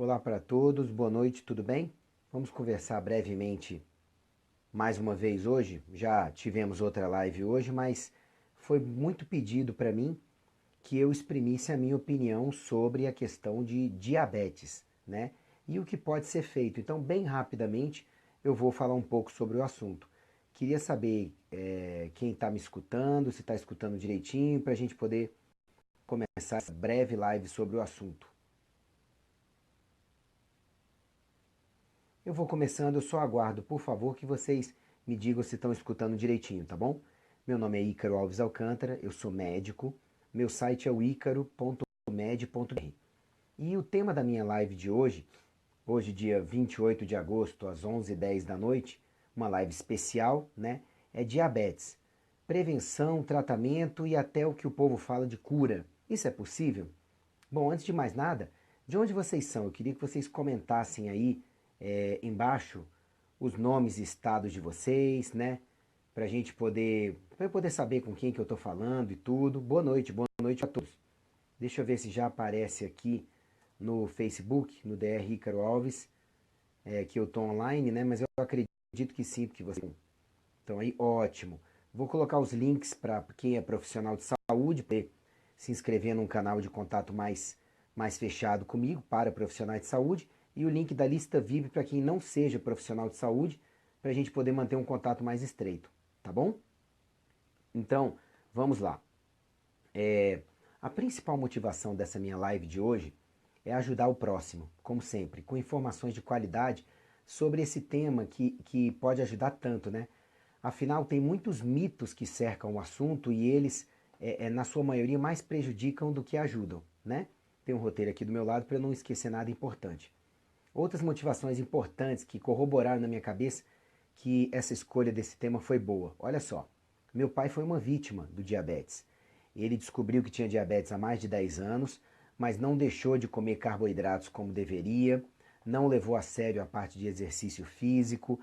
Olá para todos, boa noite, tudo bem? Vamos conversar brevemente mais uma vez hoje. Já tivemos outra live hoje, mas foi muito pedido para mim que eu exprimisse a minha opinião sobre a questão de diabetes, né? E o que pode ser feito. Então, bem rapidamente, eu vou falar um pouco sobre o assunto. Queria saber quem está me escutando, se está escutando direitinho, para a gente poder começar essa breve live sobre o assunto. Eu vou começando, eu só aguardo, por favor, que vocês me digam se estão escutando direitinho, tá bom? Meu nome é Ícaro Alves Alcântara, eu sou médico, meu site é o icaro.med.br. E o tema da minha live de hoje, dia 28 de agosto, às 11h10 da noite, uma live especial, né? É diabetes. Prevenção, tratamento e até o que o povo fala de cura. Isso é possível? Bom, antes de mais nada, de onde vocês são? Eu queria que vocês comentassem aí embaixo os nomes e estados de vocês, né? Pra gente poder, pra eu poder saber com quem que eu tô falando e tudo. Boa noite a todos. Deixa eu ver se já aparece aqui no Facebook, no DR Ícaro Alves, que eu tô online, né? Mas eu acredito que sim, porque vocês estão aí, ótimo. Vou colocar os links para quem é profissional de saúde, para se inscrever num canal de contato mais fechado comigo, para profissionais de saúde, e o link da lista VIP para quem não seja profissional de saúde, para a gente poder manter um contato mais estreito, tá bom? Então, vamos lá. A principal motivação dessa minha live de hoje é ajudar o próximo, como sempre, com informações de qualidade sobre esse tema que pode ajudar tanto, né? Afinal, tem muitos mitos que cercam o assunto e eles, na sua maioria, mais prejudicam do que ajudam, né? Tem um roteiro aqui do meu lado para eu não esquecer nada importante. Outras motivações importantes que corroboraram na minha cabeça que essa escolha desse tema foi boa. Olha só, meu pai foi uma vítima do diabetes. Ele descobriu que tinha diabetes há mais de 10 anos, mas não deixou de comer carboidratos como deveria, não levou a sério a parte de exercício físico,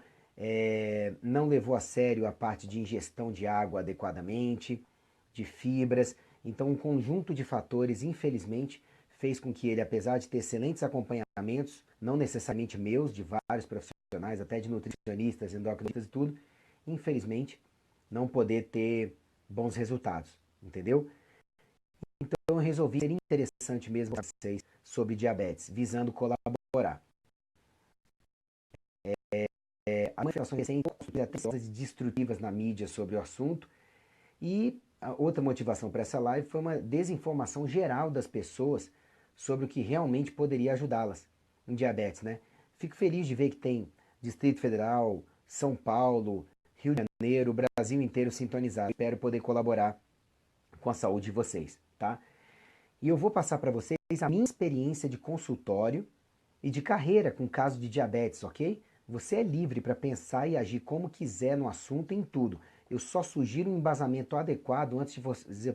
não levou a sério a parte de ingestão de água adequadamente, de fibras. Então, um conjunto de fatores, infelizmente, fez com que ele, apesar de ter excelentes acompanhamentos, não necessariamente meus, de vários profissionais, até de nutricionistas, endocrinistas e tudo, infelizmente, não poder ter bons resultados, entendeu? Então eu resolvi ser interessante mesmo para vocês sobre diabetes, visando colaborar. As manifestações recentes até destrutivas na mídia sobre o assunto e a outra motivação para essa live foi uma desinformação geral das pessoas sobre o que realmente poderia ajudá-las em diabetes, né? Fico feliz de ver que tem Distrito Federal, São Paulo, Rio de Janeiro, o Brasil inteiro sintonizado. Espero poder colaborar com a saúde de vocês, tá? E eu vou passar para vocês a minha experiência de consultório e de carreira com caso de diabetes, ok? Você é livre para pensar e agir como quiser no assunto e em tudo. Eu só sugiro um embasamento adequado antes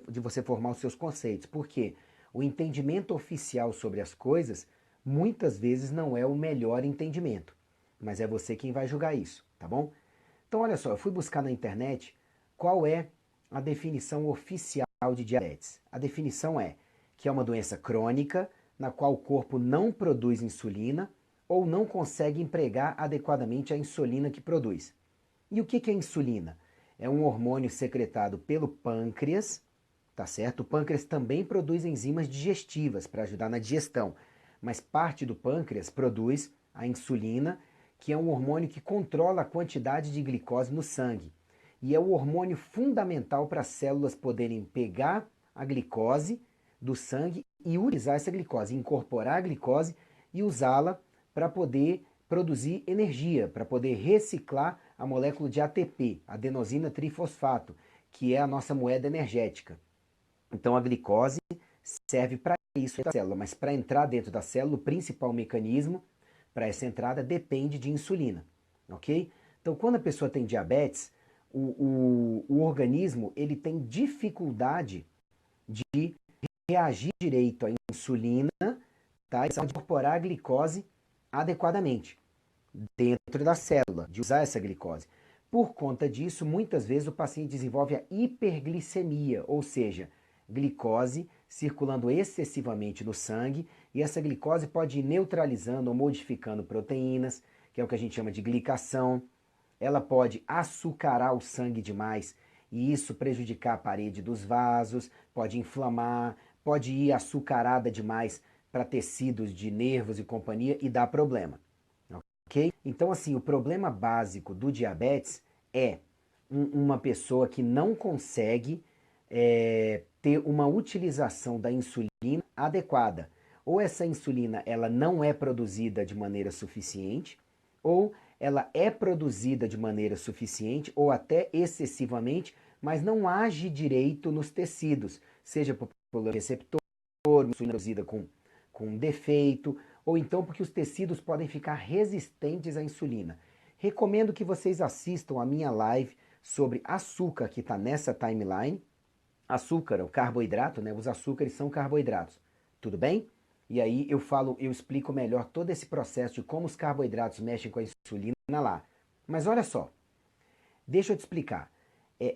de você formar os seus conceitos, porque o entendimento oficial sobre as coisas muitas vezes não é o melhor entendimento, mas é você quem vai julgar isso, tá bom? Então, olha só, eu fui buscar na internet qual é a definição oficial de diabetes. A definição é que é uma doença crônica na qual o corpo não produz insulina ou não consegue empregar adequadamente a insulina que produz. E o que é insulina? É um hormônio secretado pelo pâncreas, tá certo? O pâncreas também produz enzimas digestivas para ajudar na digestão, mas parte do pâncreas produz a insulina, que é um hormônio que controla a quantidade de glicose no sangue. E é o hormônio fundamental para as células poderem pegar a glicose do sangue e utilizar essa glicose, incorporar a glicose e usá-la para poder produzir energia, para poder reciclar a molécula de ATP, adenosina trifosfato, que é a nossa moeda energética. Então a glicose serve para isso da célula, mas para entrar dentro da célula, o principal mecanismo para essa entrada depende de insulina, ok? Então quando a pessoa tem diabetes, o organismo ele tem dificuldade de reagir direito à insulina, tá? E de incorporar a glicose adequadamente dentro da célula, de usar essa glicose. Por conta disso, muitas vezes o paciente desenvolve a hiperglicemia, ou seja, glicose circulando excessivamente no sangue E essa glicose pode ir neutralizando ou modificando proteínas, que é o que a gente chama de glicação. Ela pode açucarar o sangue demais e isso prejudicar a parede dos vasos, pode inflamar, pode ir açucarada demais para tecidos de nervos e companhia e dar problema. Ok? Então, assim, o problema básico do diabetes é uma pessoa que não consegue ter uma utilização da insulina adequada. Ou essa insulina ela não é produzida de maneira suficiente, ou ela é produzida de maneira suficiente ou até excessivamente, mas não age direito nos tecidos, seja por receptor, insulina produzida com defeito, ou então porque os tecidos podem ficar resistentes à insulina. Recomendo que vocês assistam a minha live sobre açúcar que está nessa timeline. Açúcar, o carboidrato, né? Os açúcares são carboidratos, tudo bem? E aí eu explico melhor todo esse processo de como os carboidratos mexem com a insulina lá. Mas olha só, deixa eu te explicar.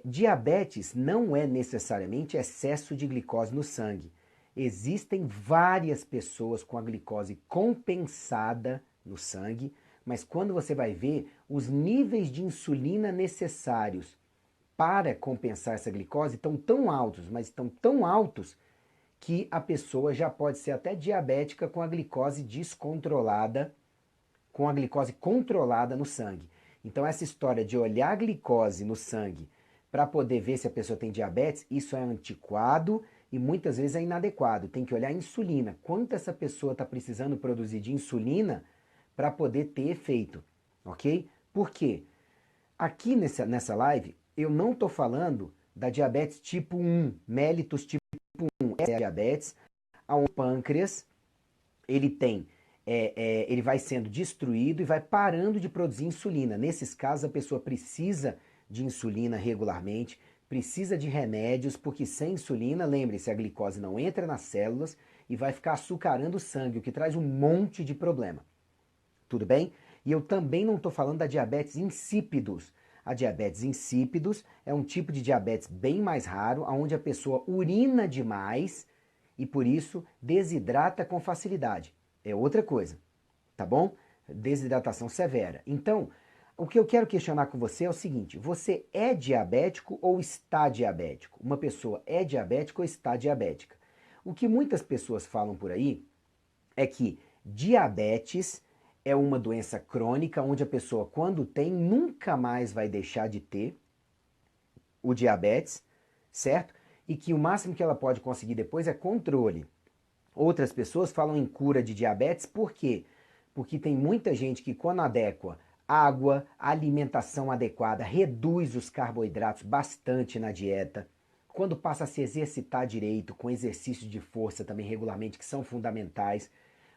Diabetes não é necessariamente excesso de glicose no sangue. Existem várias pessoas com a glicose compensada no sangue, mas quando você vai ver, os níveis de insulina necessários para compensar essa glicose estão tão altos, mas estão tão altos que a pessoa já pode ser até diabética com a glicose descontrolada, com a glicose controlada no sangue. Então essa história de olhar a glicose no sangue para poder ver se a pessoa tem diabetes, isso é antiquado e muitas vezes é inadequado. Tem que olhar a insulina, quanto essa pessoa está precisando produzir de insulina para poder ter efeito, ok? Por quê? Aqui nessa live eu não estou falando da diabetes tipo 1, mellitus tipo 1, essa é a diabetes, onde o pâncreas ele vai sendo destruído e vai parando de produzir insulina. Nesses casos, a pessoa precisa de insulina regularmente, precisa de remédios, porque sem insulina, lembre-se, a glicose não entra nas células e vai ficar açucarando o sangue, o que traz um monte de problema. Tudo bem? E eu também não estou falando da diabetes insípidos. A diabetes insípidos é um tipo de diabetes bem mais raro, onde a pessoa urina demais e por isso desidrata com facilidade. É outra coisa, tá bom? Desidratação severa. Então, o que eu quero questionar com você é o seguinte: você é diabético ou está diabético? Uma pessoa é diabética ou está diabética? O que muitas pessoas falam por aí é que diabetes é uma doença crônica onde a pessoa, quando tem, nunca mais vai deixar de ter o diabetes, certo? E que o máximo que ela pode conseguir depois é controle. Outras pessoas falam em cura de diabetes, por quê? Porque tem muita gente que, quando adequa água, alimentação adequada, reduz os carboidratos bastante na dieta, quando passa a se exercitar direito, com exercícios de força também regularmente, que são fundamentais,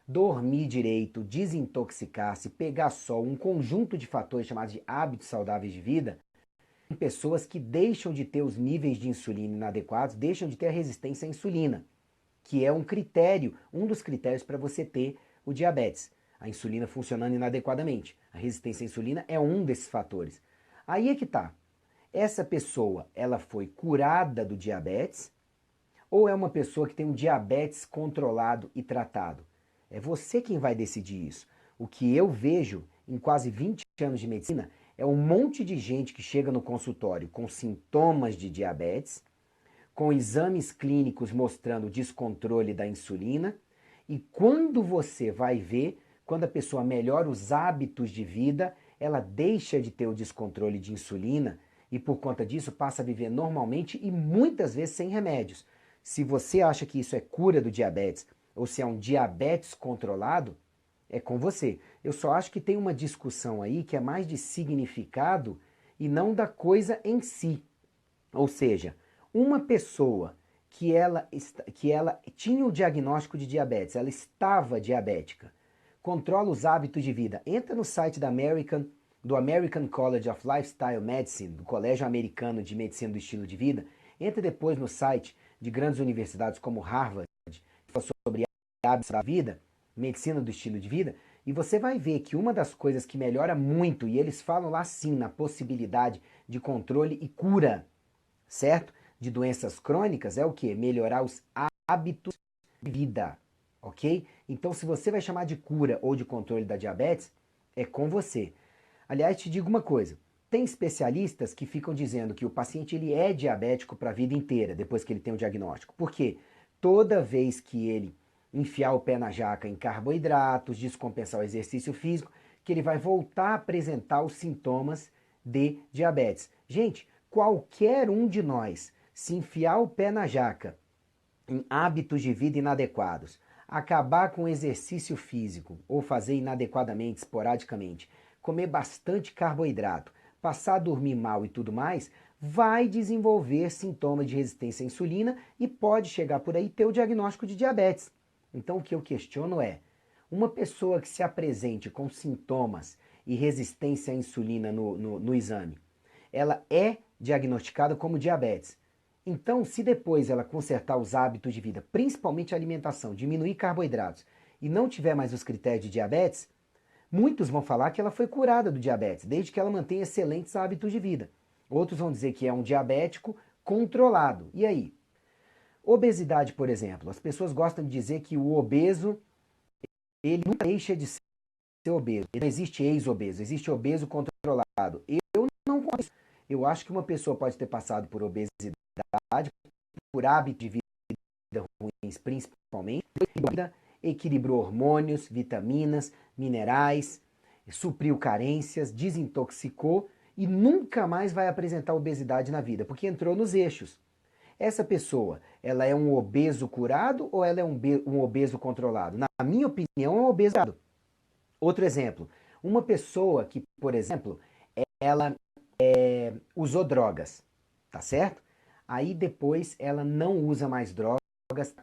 dormir direito, desintoxicar-se, pegar sol, um conjunto de fatores chamados de hábitos saudáveis de vida, tem pessoas que deixam de ter os níveis de insulina inadequados, deixam de ter a resistência à insulina, que é um critério, um dos critérios para você ter o diabetes. A insulina funcionando inadequadamente. A resistência à insulina é um desses fatores. Aí é que tá. Essa pessoa, ela foi curada do diabetes ou é uma pessoa que tem um diabetes controlado e tratado? É você quem vai decidir isso. O que eu vejo em quase 20 anos de medicina é um monte de gente que chega no consultório com sintomas de diabetes, com exames clínicos mostrando descontrole da insulina, e quando você vai ver, quando a pessoa melhora os hábitos de vida, ela deixa de ter o descontrole de insulina e por conta disso passa a viver normalmente e muitas vezes sem remédios. Se você acha que isso é cura do diabetes ou se é um diabetes controlado, é com você. Eu só acho que tem uma discussão aí que é mais de significado e não da coisa em si. Ou seja, uma pessoa que ela tinha o diagnóstico de diabetes, ela estava diabética, controla os hábitos de vida, entra no site do American College of Lifestyle Medicine, do Colégio Americano de Medicina do Estilo de Vida, entra depois no site de grandes universidades como Harvard, que fala sobre hábitos da vida, medicina do estilo de vida, e você vai ver que uma das coisas que melhora muito, e eles falam lá sim na possibilidade de controle e cura, certo? De doenças crônicas é o que? Melhorar os hábitos de vida. ok? Então, se você vai chamar de cura ou de controle da diabetes, é com você. Aliás, te digo uma coisa, tem especialistas que ficam dizendo que o paciente ele é diabético para a vida inteira, depois que ele tem o diagnóstico. Por quê? Toda vez que ele enfiar o pé na jaca em carboidratos, descompensar o exercício físico, que ele vai voltar a apresentar os sintomas de diabetes. Gente, qualquer um de nós, se enfiar o pé na jaca em hábitos de vida inadequados, acabar com o exercício físico ou fazer inadequadamente, esporadicamente, comer bastante carboidrato, passar a dormir mal e tudo mais, vai desenvolver sintomas de resistência à insulina e pode chegar por aí ter o diagnóstico de diabetes. Então o que eu questiono é, uma pessoa que se apresente com sintomas e resistência à insulina no exame, ela é diagnosticada como diabetes. Então, se depois ela consertar os hábitos de vida, principalmente a alimentação, diminuir carboidratos e não tiver mais os critérios de diabetes, muitos vão falar que ela foi curada do diabetes, desde que ela mantenha excelentes hábitos de vida. Outros vão dizer que é um diabético controlado. E aí? Obesidade, por exemplo. As pessoas gostam de dizer que o obeso, ele nunca deixa de ser obeso. Não existe ex-obeso, existe obeso controlado. Eu não concordo. Eu acho que uma pessoa pode ter passado por obesidade, por hábitos de vida ruins, principalmente, equilibrou hormônios, vitaminas, minerais, supriu carências, desintoxicou e nunca mais vai apresentar obesidade na vida, porque entrou nos eixos. Essa pessoa, ela é um obeso curado ou ela é um obeso controlado? Na minha opinião, é um obeso curado. Outro exemplo, uma pessoa que, por exemplo, ela usou drogas, tá certo? Aí depois ela não usa mais drogas,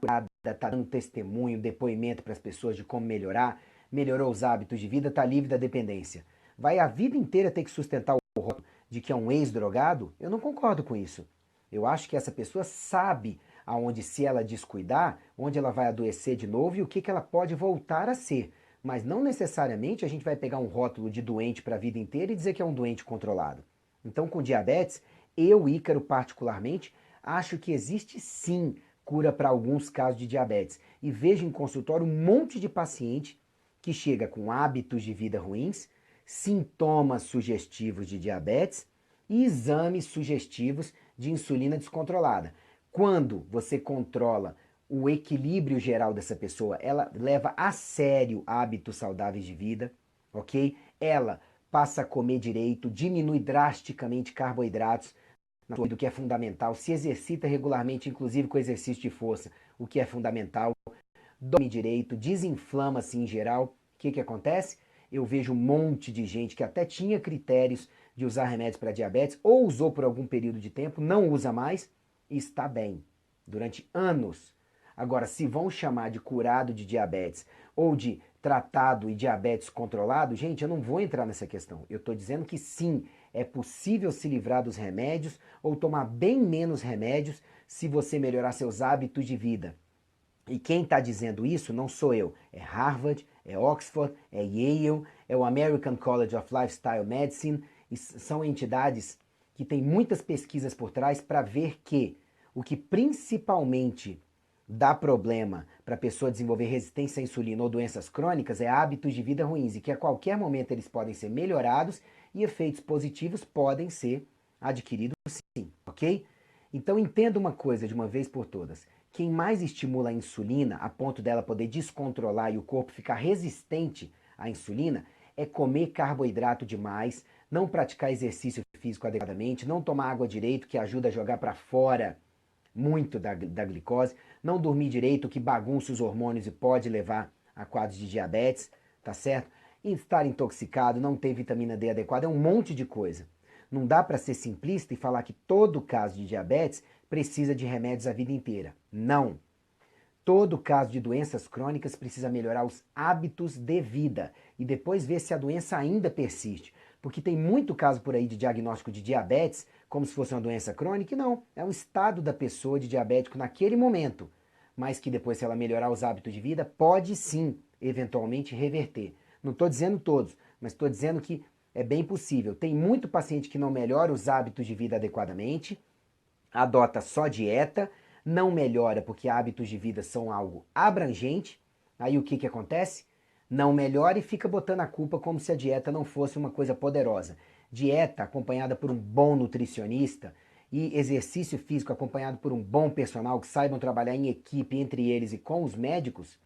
tá dando testemunho, depoimento para as pessoas de como melhorar, melhorou os hábitos de vida, tá livre da dependência. Vai a vida inteira ter que sustentar o rótulo de que é um ex-drogado? Eu não concordo com isso. Eu acho que essa pessoa sabe aonde, se ela descuidar, onde ela vai adoecer de novo e o que, que ela pode voltar a ser. Mas não necessariamente a gente vai pegar um rótulo de doente para a vida inteira e dizer que é um doente controlado. Então, com diabetes, eu, Ícaro, particularmente, acho que existe sim cura para alguns casos de diabetes. E vejo em consultório um monte de paciente que chega com hábitos de vida ruins, sintomas sugestivos de diabetes e exames sugestivos de insulina descontrolada. Quando você controla o equilíbrio geral dessa pessoa, ela leva a sério hábitos saudáveis de vida, ok? Ela passa a comer direito, diminui drasticamente carboidratos, do que é fundamental, se exercita regularmente, inclusive com exercício de força, o que é fundamental, dorme direito, desinflama-se em geral. O que, que acontece? Eu vejo um monte de gente que até tinha critérios de usar remédios para diabetes, ou usou por algum período de tempo, não usa mais e está bem, durante anos. Agora, se vão chamar de curado de diabetes ou de tratado e diabetes controlado, gente, eu não vou entrar nessa questão. Eu estou dizendo que sim, é possível se livrar dos remédios ou tomar bem menos remédios se você melhorar seus hábitos de vida. E quem está dizendo isso não sou eu, é Harvard, é Oxford, é Yale, é o American College of Lifestyle Medicine, e são entidades que têm muitas pesquisas por trás para ver que o que principalmente dá problema para a pessoa desenvolver resistência à insulina ou doenças crônicas é hábitos de vida ruins e que a qualquer momento eles podem ser melhorados e efeitos positivos podem ser adquiridos sim, ok? Então entenda uma coisa de uma vez por todas. Quem mais estimula a insulina a ponto dela poder descontrolar e o corpo ficar resistente à insulina é comer carboidrato demais, não praticar exercício físico adequadamente, não tomar água direito, que ajuda a jogar para fora muito da glicose, não dormir direito, que bagunça os hormônios e pode levar a quadros de diabetes, tá certo? E estar intoxicado, não ter vitamina D adequada, é um monte de coisa. Não dá para ser simplista e falar que todo caso de diabetes precisa de remédios a vida inteira. Não. Todo caso de doenças crônicas precisa melhorar os hábitos de vida e depois ver se a doença ainda persiste. Porque tem muito caso por aí de diagnóstico de diabetes como se fosse uma doença crônica e não. É um estado da pessoa de diabético naquele momento. Mas que depois, se ela melhorar os hábitos de vida, pode sim, eventualmente, reverter. Não estou dizendo todos, mas estou dizendo que é bem possível. Tem muito paciente que não melhora os hábitos de vida adequadamente, adota só dieta, não melhora porque hábitos de vida são algo abrangente Aí o que que acontece? Não melhora e fica botando a culpa como se a dieta não fosse uma coisa poderosa. Dieta acompanhada por um bom nutricionista e exercício físico acompanhado por um bom personal que saibam trabalhar em equipe entre eles e com os médicos,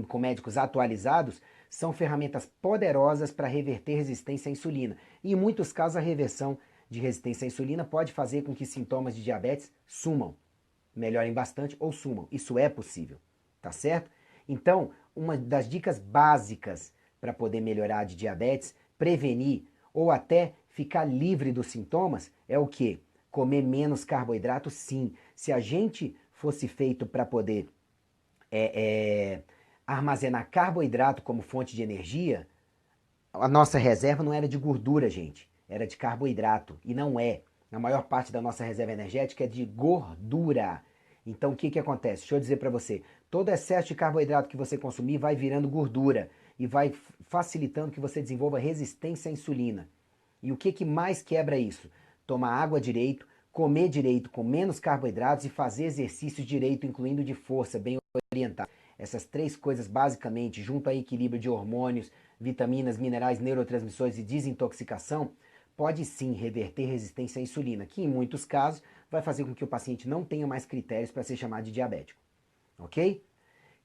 com médicos atualizados, são ferramentas poderosas para reverter resistência à insulina. E em muitos casos a reversão de resistência à insulina pode fazer com que sintomas de diabetes sumam, melhorem bastante ou sumam. Isso é possível, tá certo? Então, uma das dicas básicas para poder melhorar de diabetes, prevenir ou até ficar livre dos sintomas é o quê? Comer menos carboidrato, sim. Se a gente fosse feito para poder armazenar carboidrato como fonte de energia, a nossa reserva não era de gordura, gente. Era de carboidrato. E não é. A maior parte da nossa reserva energética é de gordura. Então o que que acontece? Deixa eu dizer para você. Todo excesso de carboidrato que você consumir vai virando gordura. E vai facilitando que você desenvolva resistência à insulina. E o que que mais quebra isso? Tomar água direito, comer direito com menos carboidratos e fazer exercício direito, incluindo de força, bem orientado. Essas três coisas basicamente, junto a equilíbrio de hormônios, vitaminas, minerais, neurotransmissores e desintoxicação, pode sim reverter resistência à insulina, que em muitos casos vai fazer com que o paciente não tenha mais critérios para ser chamado de diabético. Ok?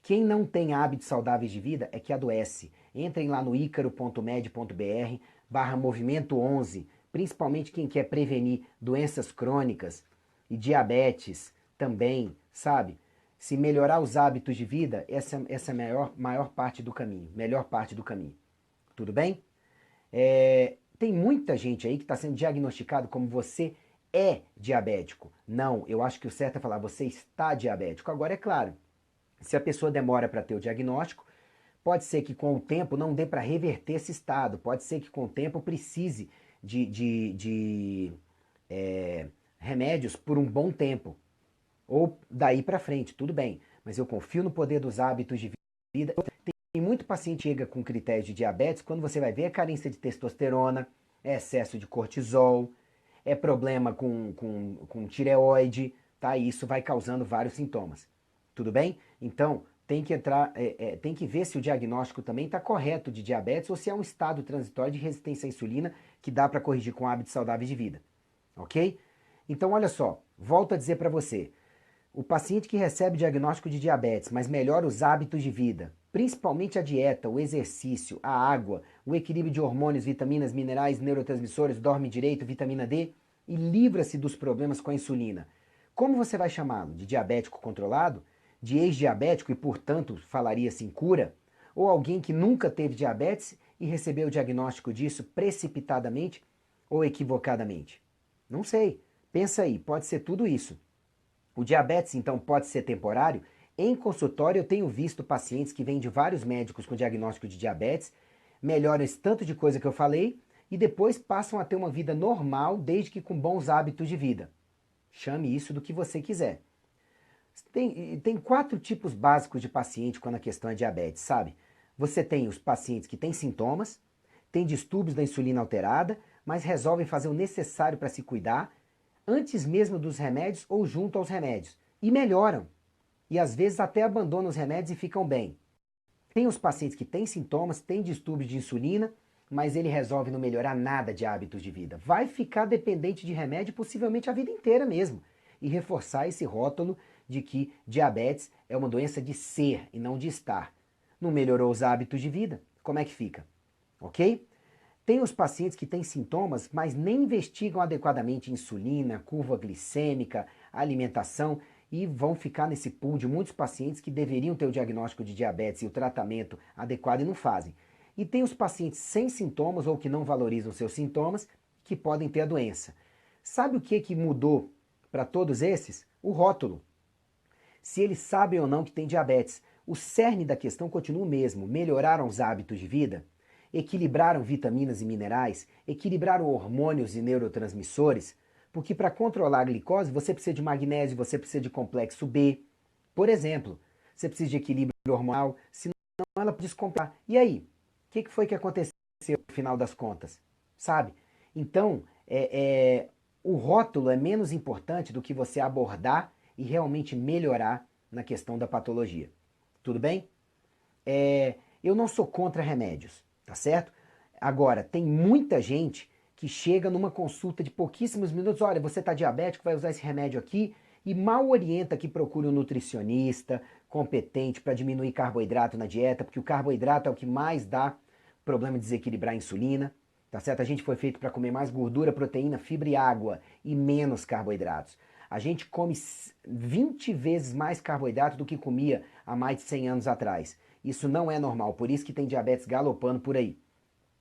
Quem não tem hábitos saudáveis de vida é que adoece. Entrem lá no icaro.med.br/movimento 11, principalmente quem quer prevenir doenças crônicas e diabetes também, sabe? Se melhorar os hábitos de vida, essa é a maior parte do caminho, melhor parte do caminho. Tudo bem? Tem muita gente aí que está sendo diagnosticado como você é diabético. Não, eu acho que o certo é falar você está diabético. Agora, é claro, se a pessoa demora para ter o diagnóstico, pode ser que com o tempo não dê para reverter esse estado. Pode ser que com o tempo precise de remédios por um bom tempo. Ou daí para frente, tudo bem. Mas eu confio no poder dos hábitos de vida. Tem muito paciente que chega com critérios de diabetes, quando você vai ver é carência de testosterona, é excesso de cortisol, é problema com tireoide, tá? E isso vai causando vários sintomas. Tudo bem? Então, tem que entrar, tem que ver se o diagnóstico também está correto de diabetes ou se é um estado transitório de resistência à insulina que dá para corrigir com hábitos saudáveis de vida. Ok? Então, olha só, volto a dizer para você. O paciente que recebe diagnóstico de diabetes, mas melhora os hábitos de vida, principalmente a dieta, o exercício, a água, o equilíbrio de hormônios, vitaminas, minerais, neurotransmissores, dorme direito, vitamina D, e livra-se dos problemas com a insulina. Como você vai chamá-lo? De diabético controlado? De ex-diabético e, portanto, falaria-se em cura? Ou alguém que nunca teve diabetes e recebeu o diagnóstico disso precipitadamente ou equivocadamente? Não sei. Pensa aí, pode ser tudo isso. O diabetes, então, pode ser temporário? Em consultório, eu tenho visto pacientes que vêm de vários médicos com diagnóstico de diabetes, melhoram esse tanto de coisa que eu falei e depois passam a ter uma vida normal, desde que com bons hábitos de vida. Chame isso do que você quiser. Tem quatro tipos básicos de paciente quando a questão é diabetes, sabe? Você tem os pacientes que têm sintomas, têm distúrbios da insulina alterada, mas resolvem fazer o necessário para se cuidar, antes mesmo dos remédios ou junto aos remédios, e melhoram. E às vezes até abandonam os remédios e ficam bem. Tem os pacientes que têm sintomas, têm distúrbios de insulina, mas ele resolve não melhorar nada de hábitos de vida. Vai ficar dependente de remédio possivelmente a vida inteira mesmo. E reforçar esse rótulo de que diabetes é uma doença de ser e não de estar. Não melhorou os hábitos de vida? Como é que fica? Ok? Tem os pacientes que têm sintomas, mas nem investigam adequadamente insulina, curva glicêmica, alimentação e vão ficar nesse pool de muitos pacientes que deveriam ter o diagnóstico de diabetes e o tratamento adequado e não fazem. E tem os pacientes sem sintomas ou que não valorizam seus sintomas que podem ter a doença. Sabe o que mudou para todos esses? O rótulo. Se eles sabem ou não que têm diabetes. O cerne da questão continua o mesmo. Melhoraram os hábitos de vida? Equilibraram vitaminas e minerais? Equilibraram hormônios e neurotransmissores? Porque para controlar a glicose você precisa de magnésio, você precisa de complexo B. Por exemplo, você precisa de equilíbrio hormonal, senão ela pode descompensar. E aí? O que foi que aconteceu no final das contas? Sabe? Então, o rótulo é menos importante do que você abordar e realmente melhorar na questão da patologia. Tudo bem? eu não sou contra remédios, tá certo? Agora, tem muita gente que chega numa consulta de pouquíssimos minutos, olha, você está diabético, vai usar esse remédio aqui, e mal orienta que procure um nutricionista competente para diminuir carboidrato na dieta, porque o carboidrato é o que mais dá problema de desequilibrar a insulina, tá certo? A gente foi feito para comer mais gordura, proteína, fibra e água, e menos carboidratos. A gente come 20 vezes mais carboidrato do que comia há mais de 100 anos atrás. Isso não é normal, por isso que tem diabetes galopando por aí.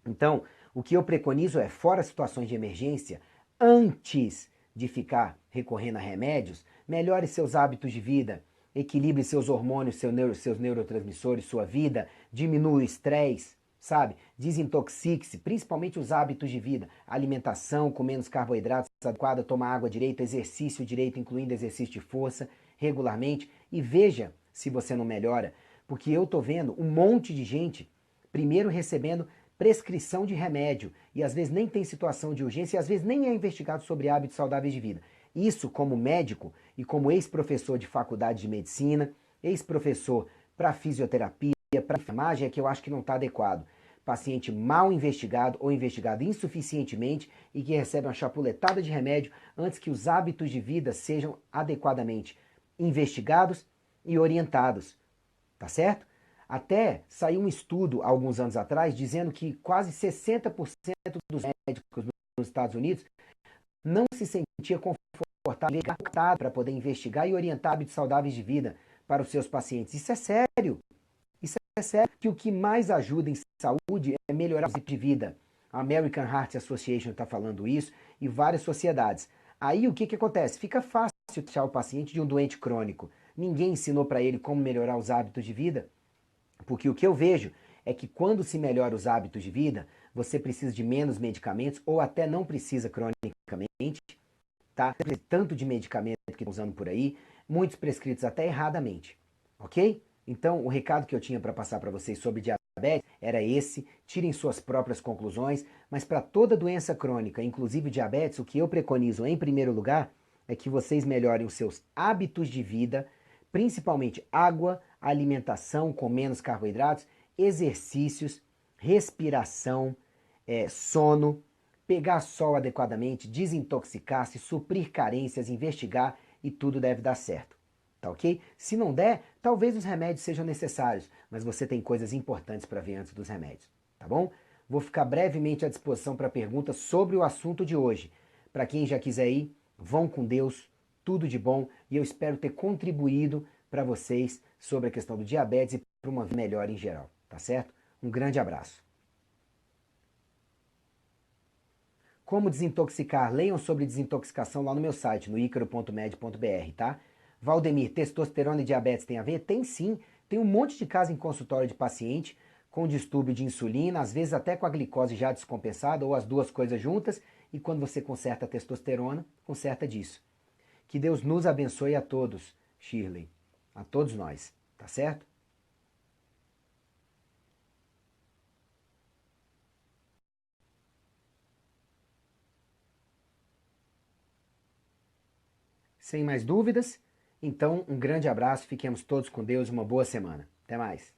Então, o que eu preconizo é, fora situações de emergência, antes de ficar recorrendo a remédios, melhore seus hábitos de vida, equilibre seus hormônios, seus neurotransmissores, sua vida, diminua o estresse, sabe? Desintoxique-se, principalmente os hábitos de vida, alimentação com menos carboidratos adequada, tomar água direito, exercício direito, incluindo exercício de força regularmente, e veja se você não melhora, porque eu tô vendo um monte de gente primeiro recebendo prescrição de remédio e às vezes nem tem situação de urgência e às vezes nem é investigado sobre hábitos saudáveis de vida. Isso, como médico e como ex-professor de faculdade de medicina, ex-professor para fisioterapia, para enfermagem, é que eu acho que não está adequado. Paciente mal investigado ou investigado insuficientemente e que recebe uma chapuletada de remédio antes que os hábitos de vida sejam adequadamente investigados e orientados. Tá certo? Até saiu um estudo alguns anos atrás dizendo que quase 60% dos médicos nos Estados Unidos não se sentia confortável para poder investigar e orientar hábitos saudáveis de vida para os seus pacientes. Isso é sério. Isso é sério que o que mais ajuda em saúde é melhorar o tipo de vida. A American Heart Association está falando isso e várias sociedades. Aí o que acontece? Fica fácil deixar o paciente de um doente crônico. Ninguém ensinou para ele como melhorar os hábitos de vida. Porque o que eu vejo é que quando se melhora os hábitos de vida, você precisa de menos medicamentos ou até não precisa cronicamente, tá? Tanto de medicamento que estão usando por aí, muitos prescritos até erradamente, ok? Então, o recado que eu tinha para passar para vocês sobre diabetes era esse, tirem suas próprias conclusões, mas para toda doença crônica, inclusive diabetes, o que eu preconizo em primeiro lugar é que vocês melhorem os seus hábitos de vida, principalmente água, alimentação com menos carboidratos, exercícios, respiração, sono, pegar sol adequadamente, desintoxicar-se, suprir carências, investigar e tudo deve dar certo. Tá ok? Se não der, talvez os remédios sejam necessários, mas você tem coisas importantes para ver antes dos remédios, tá bom? Vou ficar brevemente à disposição para perguntas sobre o assunto de hoje. Para quem já quiser ir, vão com Deus, tudo de bom e eu espero ter contribuído para vocês sobre a questão do diabetes e para uma vida melhor em geral, tá certo? Um grande abraço. Como desintoxicar? Leiam sobre desintoxicação lá no meu site, no icaro.med.br, tá? Valdemir, testosterona e diabetes tem a ver? Tem sim. Tem um monte de casos em consultório de paciente com distúrbio de insulina, às vezes até com a glicose já descompensada, ou as duas coisas juntas, e quando você conserta a testosterona, conserta disso. Que Deus nos abençoe a todos, Shirley. A todos nós, tá certo? Sem mais dúvidas? Então, um grande abraço, fiquemos todos com Deus, uma boa semana. Até mais.